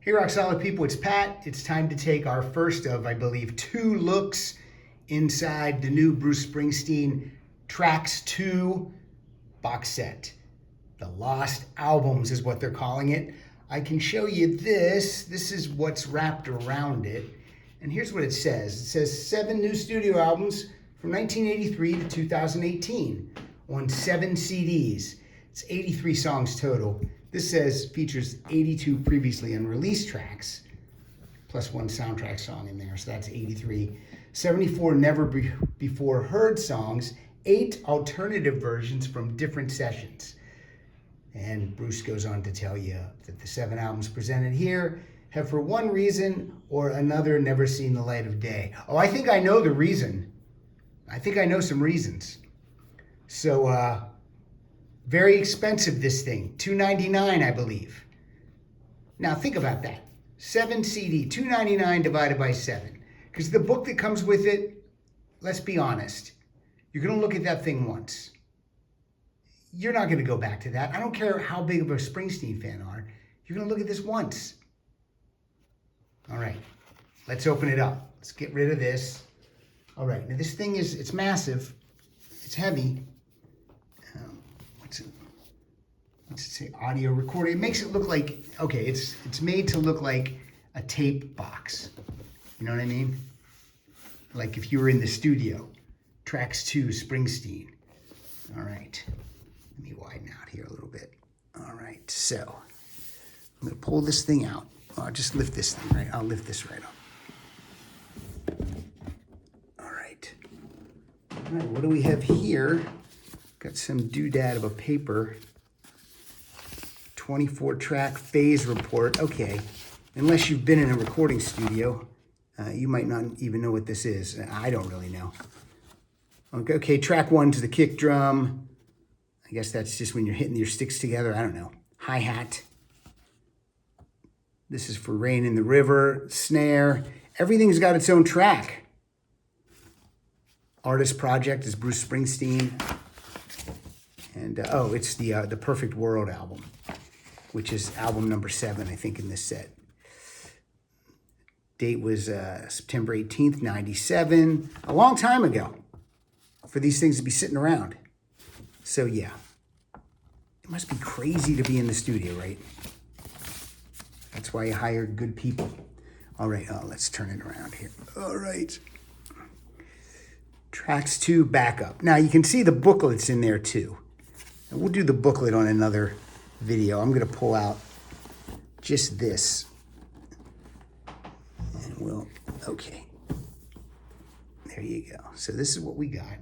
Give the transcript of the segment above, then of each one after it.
Hey rock solid people, it's Pat. It's time to take our first of, I believe, 2 looks inside the new Bruce Springsteen Tracks 2 box set. The Lost Albums is what they're calling it. I can show you this. This is what's wrapped around it. And here's what it says. It says 7 new studio albums from 1983 to 2018 on 7 CDs. It's 83 songs total. This says features 82 previously unreleased tracks, plus 1 soundtrack song in there, so that's 83. 74 never before heard songs, 8 alternative versions from different sessions. And Bruce goes on to tell you that the 7 albums presented here have for one reason or another never seen the light of day. Oh, I think I know the reason. I think I know some reasons. So, very expensive, this thing. $2.99, I believe. Now, think about that. 7 CD, $2.99 divided by 7. Because the book that comes with it, let's be honest, you're going to look at that thing once. You're not going to go back to that. I don't care how big of a Springsteen fan you are. You're going to look at this once. All right, let's open it up. Let's get rid of this. All right, now this thing it's massive. It's heavy. What's it say? Audio recording. It makes it look like, okay, it's made to look like a tape box. You know what I mean? Like if you were in the studio. Tracks 2, Springsteen. All right. Let me widen out here a little bit. All right, so I'm going to pull this thing out. I'll just lift this thing, right? I'll lift this right up. All right. All right, what do we have here? Got some doodad of a paper. 24 track phase report. Okay, unless you've been in a recording studio, you might not even know what this is. I don't really know. Okay, track 1's the kick drum. I guess that's just when you're hitting your sticks together. I don't know. Hi-hat. This is for Rain in the River. Snare. Everything's got its own track. Artist project is Bruce Springsteen. And, it's the Perfect World album, which is album number 7, I think, in this set. Date was September 18th, 97. A long time ago for these things to be sitting around. So, yeah. It must be crazy to be in the studio, right? That's why you hire good people. All right, let's turn it around here. All right. Tracks 2 backup. Now, you can see the booklets in there, too. And we'll do the booklet on another video. I'm going to pull out just this. And okay. There you go. So this is what we got.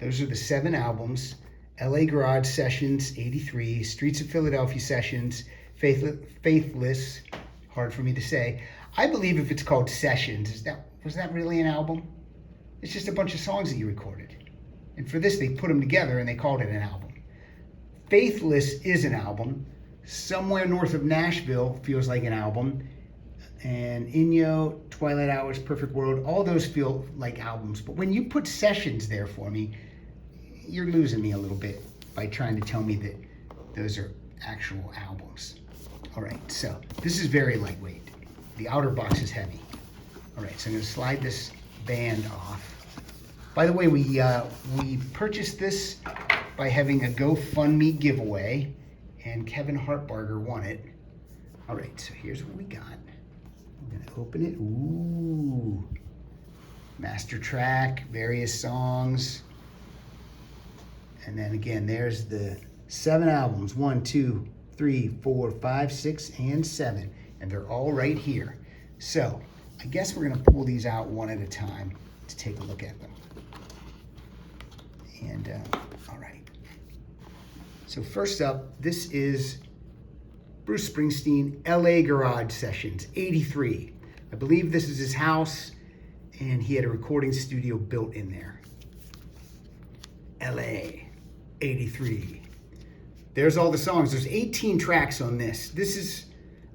Those are the 7 albums. LA Garage Sessions, 83. Streets of Philadelphia Sessions. Faithless. Hard for me to say. I believe if it's called Sessions, was that really an album? It's just a bunch of songs that you recorded. And for this, they put them together and they called it an album. Faithless is an album. Somewhere North of Nashville feels like an album. And Inyo, Twilight Hours, Perfect World, all those feel like albums. But when you put Sessions there for me, you're losing me a little bit by trying to tell me that those are actual albums. All right, so this is very lightweight. The outer box is heavy. All right, so I'm going to slide this band off. By the way, we purchased this by having a GoFundMe giveaway, and Kevin Hartbarger won it. All right, so here's what we got. I'm gonna open it. Ooh, master track, various songs. And then again, there's the 7 albums. 1, 2, 3, 4, 5, 6, and 7. And they're all right here. So I guess we're gonna pull these out one at a time to take a look at them. And, all right. So first up, this is Bruce Springsteen, LA Garage Sessions, 83. I believe this is his house, and he had a recording studio built in there. LA, 83. There's all the songs. There's 18 tracks on this. This is,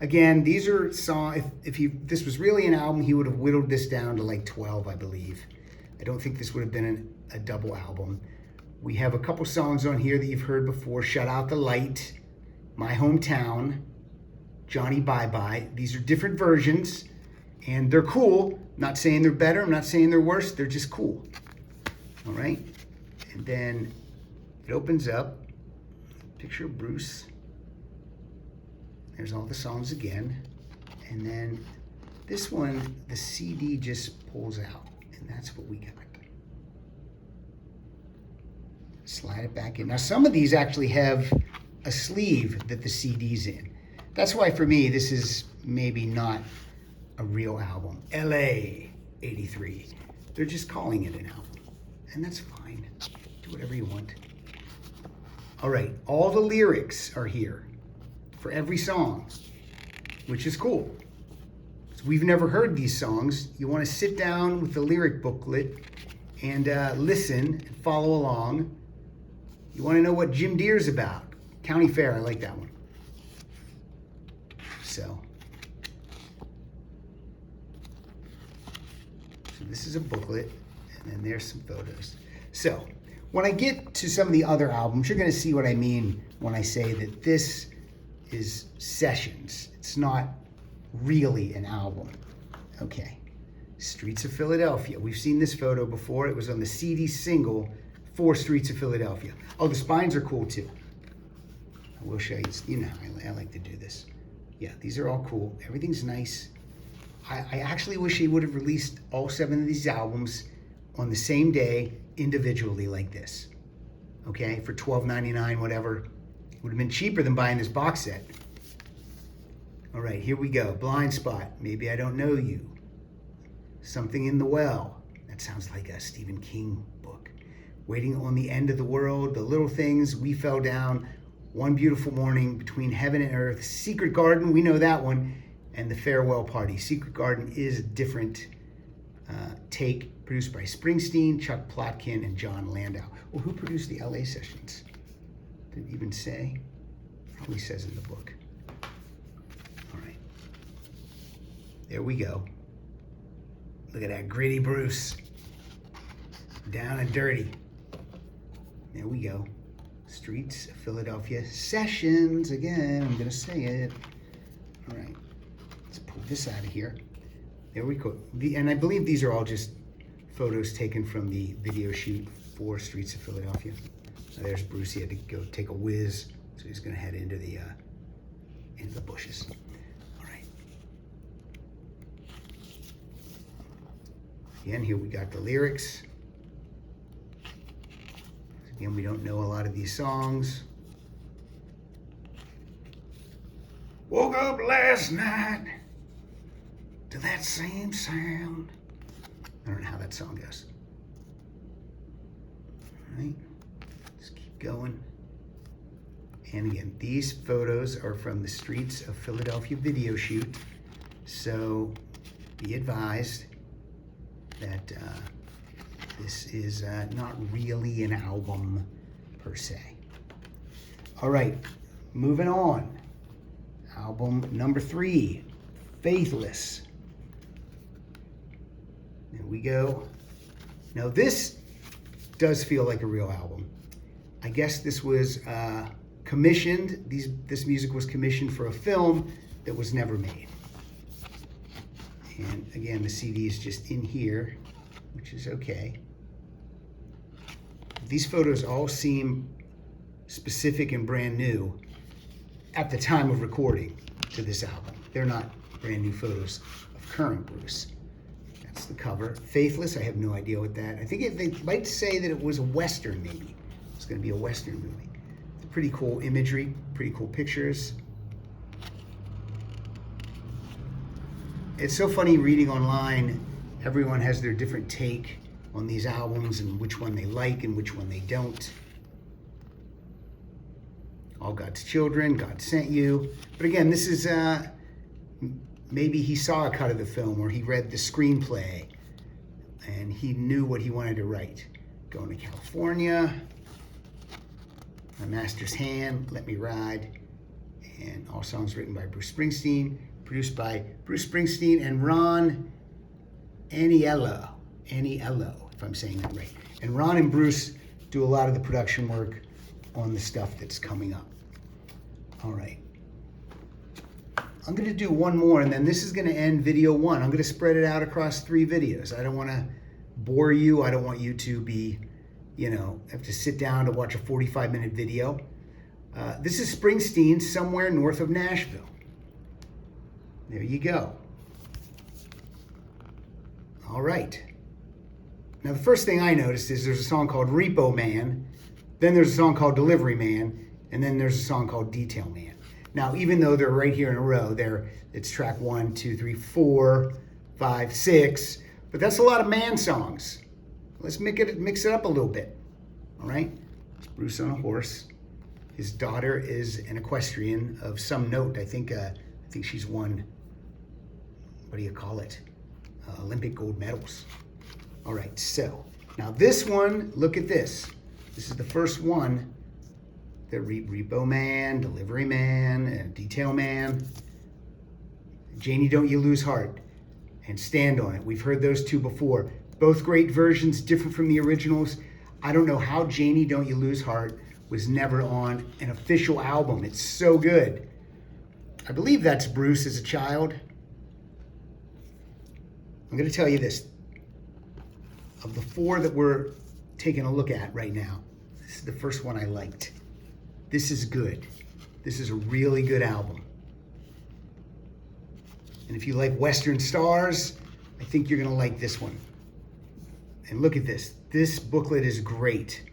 again, these are songs, if this was really an album, he would have whittled this down to like 12, I believe. I don't think this would have been a double album. We have a couple songs on here that you've heard before. Shut Out the Light, My Hometown, Johnny Bye Bye. These are different versions, and they're cool. I'm not saying they're better. I'm not saying they're worse. They're just cool. All right? And then it opens up. Picture of Bruce. There's all the songs again. And then this one, the CD just pulls out. And that's what we got. Slide it back in. Now, some of these actually have a sleeve that the CD's in. That's why, for me, this is maybe not a real album. LA 83. They're just calling it an album. And that's fine. Do whatever you want. All right, all the lyrics are here for every song, which is cool. So we've never heard these songs. You want to sit down with the lyric booklet and listen and follow along. You want to know what Jim Deere's about. County Fair, I like that one. So this is a booklet, and then there's some photos. So when I get to some of the other albums, you're going to see what I mean when I say that this is sessions. It's not really an album. Okay. Streets of Philadelphia. We've seen this photo before. It was on the CD single for Streets of Philadelphia. Oh, the spines are cool too. I will show you. You know, I like to do this. Yeah, these are all cool. Everything's nice. I actually wish he would have released all 7 of these albums on the same day individually like this. Okay, for $12.99, whatever. It would have been cheaper than buying this box set. All right, here we go. Blind Spot. Maybe I Don't Know You. Something in the Well. That sounds like a Stephen King book. Waiting on the End of the World. The Little Things. We Fell Down. One Beautiful Morning. Between Heaven and Earth. Secret Garden. We know that one. And The Farewell Party. Secret Garden is a different take, produced by Springsteen, Chuck Plotkin, and John Landau. Well, who produced the LA sessions? Didn't even say. Probably says in the book. All right. There we go. Look at that gritty Bruce. Down and dirty. There we go. Streets of Philadelphia sessions. Again, I'm going to say it. All right. Let's pull this out of here. There we go. And I believe these are all just photos taken from the video shoot for Streets of Philadelphia. Now there's Bruce. He had to go take a whiz, so he's going to head into the bushes. All right. Again, here we got the lyrics. Again, we don't know a lot of these songs. Woke up last night to that same sound. I don't know how that song goes. All right, let's keep going. And again, these photos are from the Streets of Philadelphia video shoot. So be advised that this is not really an album per se. All right, moving on. Album number 3, Faithless. There we go. Now this does feel like a real album. I guess this was commissioned. This music was commissioned for a film that was never made. And again, the CD is just in here, which is okay. These photos all seem specific and brand new at the time of recording to this album. They're not brand new photos of current Bruce. That's the cover. Faithless, I have no idea what that. I think they might say that it was a Western, maybe. It's going to be a Western movie. It's pretty cool imagery, pretty cool pictures. It's so funny reading online. Everyone has their different take on these albums and which one they like and which one they don't. All God's Children, God Sent You. But again, this is, maybe he saw a cut of the film or he read the screenplay and he knew what he wanted to write. Going to California, My Master's Hand, Let Me Ride, and all songs written by Bruce Springsteen, produced by Bruce Springsteen and Ron Aniello, if I'm saying that right. And Ron and Bruce do a lot of the production work on the stuff that's coming up. All right. I'm going to do one more, and then this is going to end video 1. I'm going to spread it out across 3 videos. I don't want to bore you. I don't want you to be, have to sit down to watch a 45-minute video. This is Springsteen, Somewhere North of Nashville. There you go. All right. Now, the first thing I noticed is there's a song called Repo Man, then there's a song called Delivery Man, and then there's a song called Detail Man. Now, even though they're right here in a row, it's track 1, 2, 3, 4, 5, 6, but that's a lot of man songs. Let's mix it up a little bit. All right? It's Bruce on a horse. His daughter is an equestrian of some note. I think she's won, what do you call it? Olympic gold medals. All right, so now this one, look at this. This is the first one. The Repo Man, Delivery Man, Detail Man. Janie, Don't You Lose Heart, and Stand On It. We've heard those 2 before. Both great versions, different from the originals. I don't know how Janie, Don't You Lose Heart was never on an official album. It's so good. I believe that's Bruce as a child. I'm going to tell you this. Of the 4 that we're taking a look at right now, this is the first one I liked. This is good. This is a really good album. And if you like Western stars, I think you're going to like this one. And look at this. This booklet is great.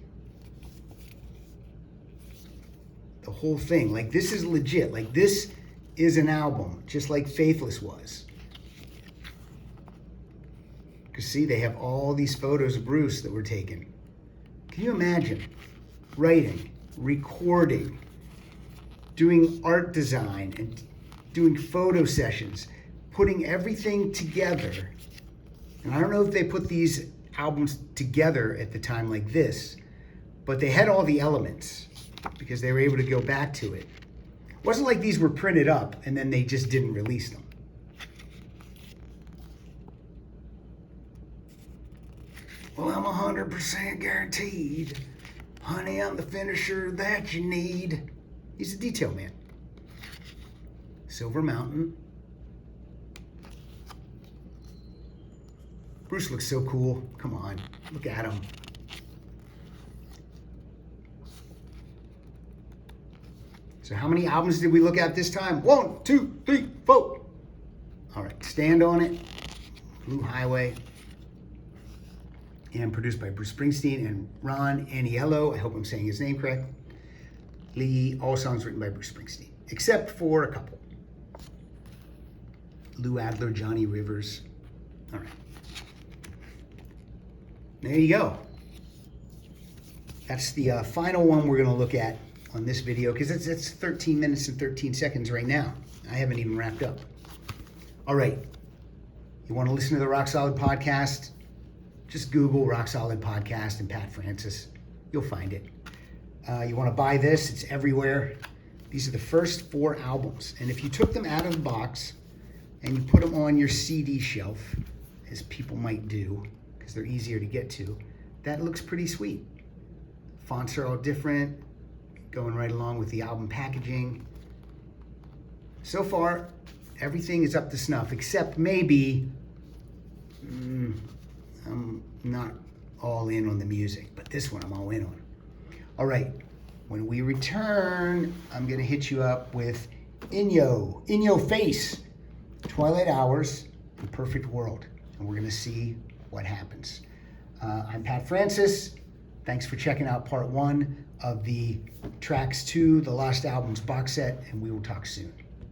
The whole thing. Like, this is legit. Like, this is an album, just like Faithless was. Because, see, they have all these photos of Bruce that were taken. Can you imagine writing, recording, doing art design, and doing photo sessions, putting everything together? And I don't know if they put these albums together at the time like this, but they had all the elements because they were able to go back to it. It wasn't like these were printed up and then they just didn't release them. Well, I'm 100% guaranteed. Honey, I'm the finisher that you need. He's a detail man. Silver Mountain. Bruce looks so cool. Come on, look at him. So how many albums did we look at this time? 1, 2, 3, 4. All right, Stand On It, Blue Highway, and produced by Bruce Springsteen and Ron Aniello. I hope I'm saying his name correct. Lee, all songs written by Bruce Springsteen, except for a couple. Lou Adler, Johnny Rivers. All right. There you go. That's the final one we're going to look at on this video, because it's 13 minutes and 13 seconds right now. I haven't even wrapped up. All right. You want to listen to the Rock Solid Podcast? Just Google Rock Solid Podcast and Pat Francis. You'll find it. You want to buy this? It's everywhere. These are the first 4 albums. And if you took them out of the box and you put them on your CD shelf, as people might do, because they're easier to get to, that looks pretty sweet. Fonts are all different, going right along with the album packaging. So far, everything is up to snuff, except maybe I'm not all in on the music, but this one I'm all in on. All right, when we return, I'm gonna hit you up with In Yo Face, Twilight Hours, The Perfect World, and we're gonna see what happens. I'm Pat Francis. Thanks for checking out part 1 of the Tracks 2, the Lost Albums box set, and we will talk soon.